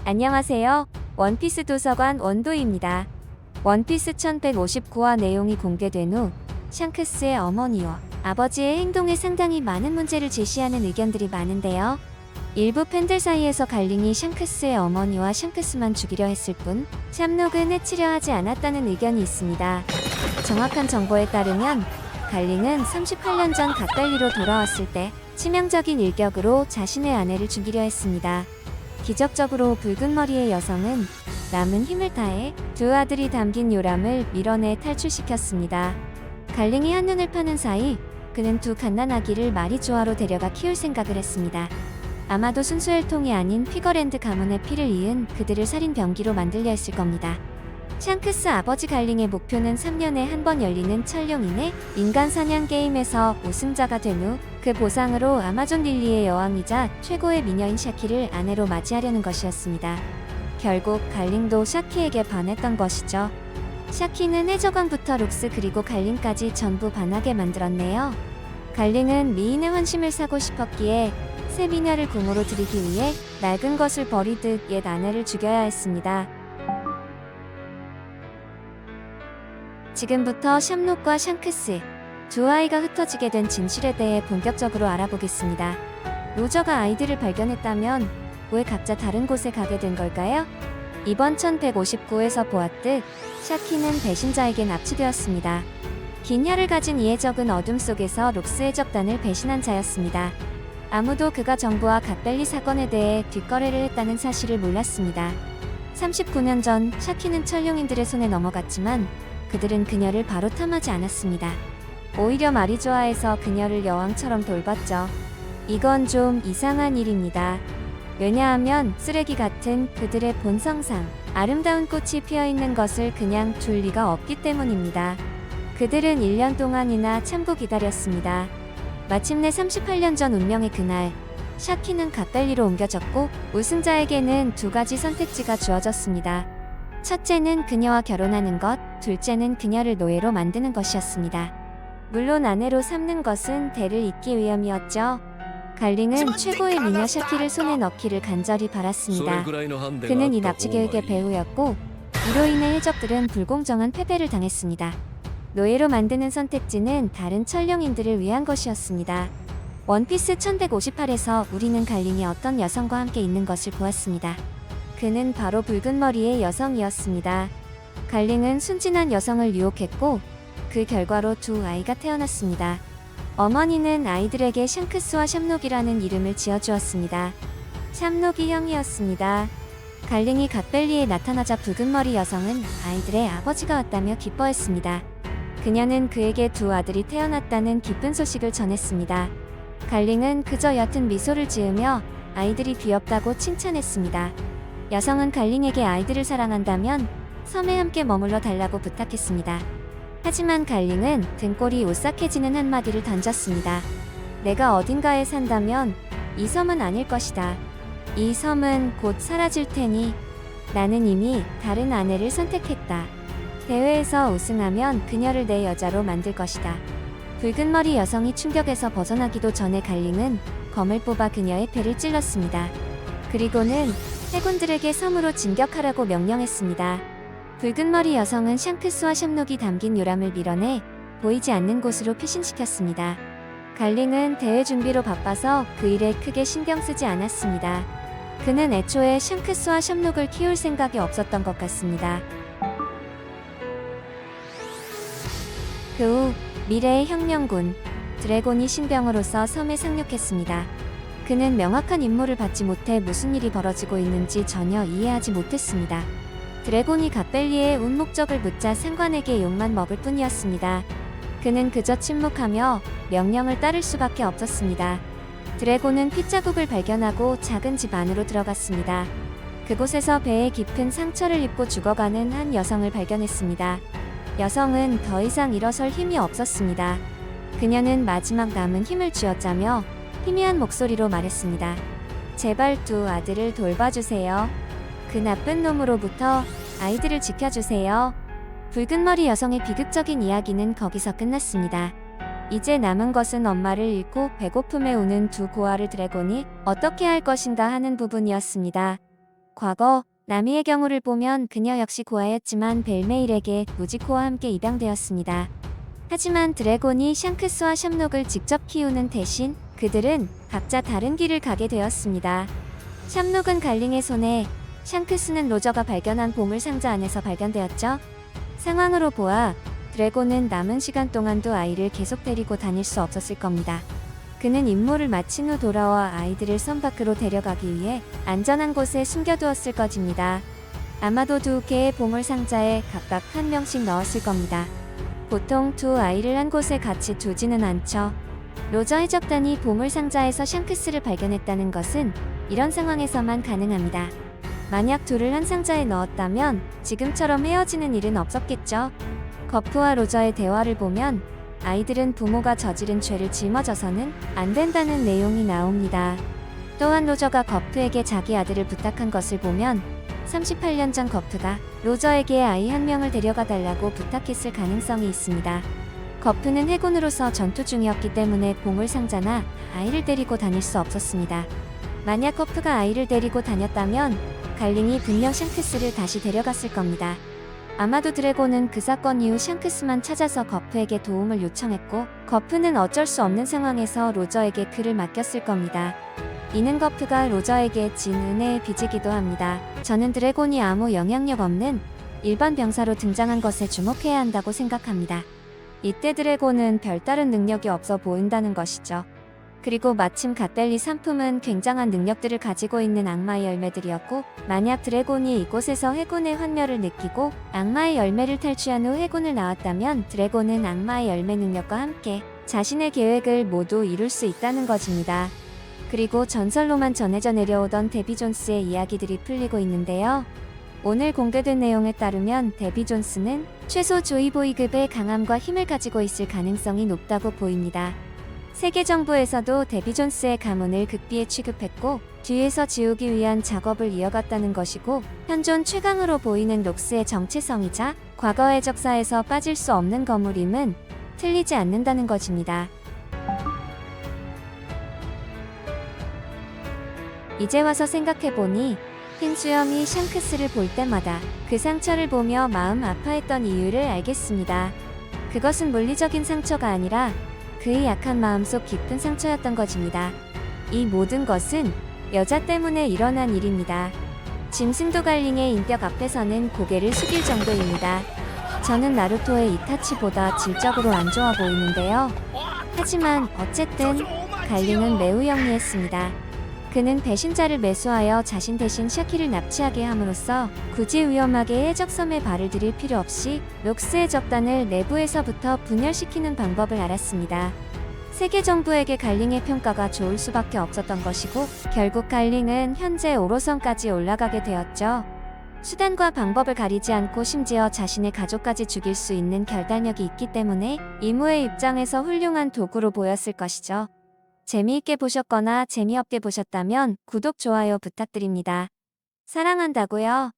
안녕하세요. 원피스 도서관 원도입니다. 원피스 1159화 내용이 공개된 후 샹크스의 어머니와 아버지의 행동에 상당히 많은 문제를 제시하는 의견들이 많은데요. 일부 팬들 사이에서 갈링이 샹크스의 어머니와 샹크스만 죽이려 했을 뿐 샵록은 해치려 하지 않았다는 의견이 있습니다. 정확한 정보에 따르면 갈링은 38년 전 갓달리로 돌아왔을 때 치명적인 일격으로 자신의 아내를 죽이려 했습니다. 기적적으로 붉은 머리의 여성은 남은 힘을 다해 두 아들이 담긴 요람을 밀어내 탈출시켰습니다. 갈링이 한눈을 파는 사이 그는 두 갓난아기를 마리조아로 데려가 키울 생각을 했습니다. 아마도 순수 혈통이 아닌 피거랜드 가문의 피를 이은 그들을 살인 병기로 만들려 했을 겁니다. 샹크스 아버지 갈링의 목표는 3년에 한 번 열리는 천룡인의 인간 사냥 게임에서 우승자가 된 후 그 보상으로 아마존 릴리의 여왕이자 최고의 미녀인 샤키를 아내로 맞이하려는 것이었습니다. 결국 갈링도 샤키에게 반했던 것이죠. 샤키는 해적왕부터 룩스 그리고 갈링까지 전부 반하게 만들었네요. 갈링은 미인의 환심을 사고 싶었기에 새 미녀를 궁으로 들이기 위해 낡은 것을 버리듯 옛 아내를 죽여야 했습니다. 지금부터 샵록과 샹크스 두 아이가 흩어지게 된 진실에 대해 본격적으로 알아보겠습니다. 로저가 아이들을 발견했다면 왜 각자 다른 곳에 가게 된 걸까요? 이번 1159에서 보았듯 샤키는 배신자에게 납치되었습니다. 긴 혀를 가진 이 해적은 어둠 속에서 록스 해적단을 배신한 자였습니다. 아무도 그가 정부와 갓벨리 사건에 대해 뒷거래를 했다는 사실을 몰랐습니다. 39년 전 샤키는 천룡인들의 손에 넘어갔지만 그들은 그녀를 바로 탐하지 않았습니다. 오히려 마리조아에서 그녀를 여왕처럼 돌봤죠. 이건 좀 이상한 일입니다. 왜냐하면 쓰레기 같은 그들의 본성상 아름다운 꽃이 피어있는 것을 그냥 둘 리가 없기 때문입니다. 그들은 1년 동안이나 참고 기다렸습니다. 마침내 38년 전 운명의 그날, 샤키는 갓벨리로 옮겨졌고 우승자에게는 두 가지 선택지가 주어졌습니다. 첫째는 그녀와 결혼하는 것, 둘째는 그녀를 노예로 만드는 것이었습니다. 물론 아내로 삼는 것은 대를 잇기 위함이었죠. 갈링은 최고의 미녀 샤키를 손에 넣기를 간절히 바랐습니다. 그는 이 납치 계획의 배후였고 이로 인해 해적들은 불공정한 패배를 당했습니다. 노예로 만드는 선택지는 다른 천룡인들을 위한 것이었습니다. 원피스 1158에서 우리는 갈링이 어떤 여성과 함께 있는 것을 보았습니다. 그는 바로 붉은 머리의 여성이었습니다. 갈링은 순진한 여성을 유혹했고 그 결과로 두 아이가 태어났습니다. 어머니는 아이들에게 샹크스와 샵록이라는 이름을 지어주었습니다. 샵록이 형이었습니다. 갈링이 갓벨리에 나타나자 붉은 머리 여성은 아이들의 아버지가 왔다며 기뻐했습니다. 그녀는 그에게 두 아들이 태어났다는 기쁜 소식을 전했습니다. 갈링은 그저 옅은 미소를 지으며 아이들이 귀엽다고 칭찬했습니다. 여성은 갈링에게 아이들을 사랑한다면 섬에 함께 머물러 달라고 부탁했습니다. 하지만 갈링은 등골이 오싹해지는 한마디를 던졌습니다. 내가 어딘가에 산다면 이 섬은 아닐 것이다. 이 섬은 곧 사라질 테니 나는 이미 다른 아내를 선택했다. 대회에서 우승하면 그녀를 내 여자로 만들 것이다. 붉은 머리 여성이 충격에서 벗어나기도 전에 갈링은 검을 뽑아 그녀의 배를 찔렀습니다. 그리고는 해군들에게 섬으로 진격하라고 명령했습니다. 붉은 머리 여성은 샹크스와 샵록이 담긴 요람을 밀어내 보이지 않는 곳으로 피신시켰습니다. 갈링은 대회 준비로 바빠서 그 일에 크게 신경 쓰지 않았습니다. 그는 애초에 샹크스와 샵록을 키울 생각이 없었던 것 같습니다. 그 후 미래의 혁명군 드래곤이 신병으로서 섬에 상륙했습니다. 그는 명확한 임무를 받지 못해 무슨 일이 벌어지고 있는지 전혀 이해하지 못했습니다. 드래곤이 갓벨리의 온 목적을 묻자 상관에게 욕만 먹을 뿐이었습니다. 그는 그저 침묵하며 명령을 따를 수밖에 없었습니다. 드래곤은 핏자국을 발견하고 작은 집 안으로 들어갔습니다. 그곳에서 배에 깊은 상처를 입고 죽어가는 한 여성을 발견했습니다. 여성은 더 이상 일어설 힘이 없었습니다. 그녀는 마지막 남은 힘을 쥐어짜며 희미한 목소리로 말했습니다. 제발 두 아들을 돌봐주세요. 그 나쁜 놈으로부터 아이들을 지켜주세요. 붉은 머리 여성의 비극적인 이야기는 거기서 끝났습니다. 이제 남은 것은 엄마를 잃고 배고픔에 우는 두 고아를 드래곤이 어떻게 할 것인가 하는 부분이었습니다. 과거 나미의 경우를 보면 그녀 역시 고아였지만 벨메일에게 무지코와 함께 입양되었습니다. 하지만 드래곤이 샹크스와 샴록을 직접 키우는 대신 그들은 각자 다른 길을 가게 되었습니다. 샴록은 갈링의 손에, 샹크스는 로저가 발견한 보물 상자 안에서 발견되었죠. 상황으로 보아 드래곤은 남은 시간 동안도 아이를 계속 데리고 다닐 수 없었을 겁니다. 그는 임무를 마친 후 돌아와 아이들을 섬 밖으로 데려가기 위해 안전한 곳에 숨겨두었을 것입니다. 아마도 두 개의 보물 상자에 각각 한 명씩 넣었을 겁니다. 보통 두 아이를 한 곳에 같이 두지는 않죠. 로저 해적단이 보물 상자에서 샹크스를 발견했다는 것은 이런 상황에서만 가능합니다. 만약 둘을 한 상자에 넣었다면 지금처럼 헤어지는 일은 없었겠죠. 거프와 로저의 대화를 보면 아이들은 부모가 저지른 죄를 짊어져서는 안 된다는 내용이 나옵니다. 또한 로저가 거프에게 자기 아들을 부탁한 것을 보면 38년 전 거프가 로저에게 아이 한 명을 데려가 달라고 부탁했을 가능성이 있습니다. 거프는 해군으로서 전투 중이었기 때문에 보물 상자나 아이를 데리고 다닐 수 없었습니다. 만약 거프가 아이를 데리고 다녔다면 갈링이 분명 샹크스를 다시 데려갔을 겁니다. 아마도 드래곤은 그 사건 이후 샹크스만 찾아서 거프에게 도움을 요청했고 거프는 어쩔 수 없는 상황에서 로저에게 그를 맡겼을 겁니다. 이는 거프가 로저에게 진 은혜의 빚이기도 합니다. 저는 드래곤이 아무 영향력 없는 일반 병사로 등장한 것에 주목해야 한다고 생각합니다. 이때 드래곤은 별다른 능력이 없어 보인다는 것이죠. 그리고 마침 갓델리 산품은 굉장한 능력들을 가지고 있는 악마의 열매들이었고 만약 드래곤이 이곳에서 해군의 환멸을 느끼고 악마의 열매를 탈취한 후 해군을 나왔다면 드래곤은 악마의 열매 능력과 함께 자신의 계획을 모두 이룰 수 있다는 것입니다. 그리고 전설로만 전해져 내려오던 데비 존스의 이야기들이 풀리고 있는데요. 오늘 공개된 내용에 따르면 데비 존스는 최소 조이보이급의 강함과 힘을 가지고 있을 가능성이 높다고 보입니다. 세계 정부에서도 데비 존스의 가문을 극비에 취급했고 뒤에서 지우기 위한 작업을 이어갔다는 것이고 현존 최강으로 보이는 록스의 정체성이자 과거의 적사에서 빠질 수 없는 거물임은 틀리지 않는다는 것입니다. 이제 와서 생각해보니 흰 수염이 샹크스를 볼 때마다 그 상처를 보며 마음 아파했던 이유를 알겠습니다. 그것은 물리적인 상처가 아니라 그의 약한 마음속 깊은 상처였던 것입니다. 이 모든 것은 여자 때문에 일어난 일입니다. 짐승도 갈링의 인격 앞에서는 고개를 숙일 정도입니다. 저는 나루토의 이타치보다 질적으로 안 좋아 보이는데요. 하지만 어쨌든 갈링은 매우 영리했습니다. 그는 배신자를 매수하여 자신 대신 샤키를 납치하게 함으로써 굳이 위험하게 해적섬에 발을 들일 필요 없이 록스의 적단을 내부에서부터 분열시키는 방법을 알았습니다. 세계 정부에게 갈링의 평가가 좋을 수밖에 없었던 것이고 결국 갈링은 현재 5호선까지 올라가게 되었죠. 수단과 방법을 가리지 않고 심지어 자신의 가족까지 죽일 수 있는 결단력이 있기 때문에 이무의 입장에서 훌륭한 도구로 보였을 것이죠. 재미있게 보셨거나 재미없게 보셨다면 구독, 좋아요 부탁드립니다. 사랑한다고요.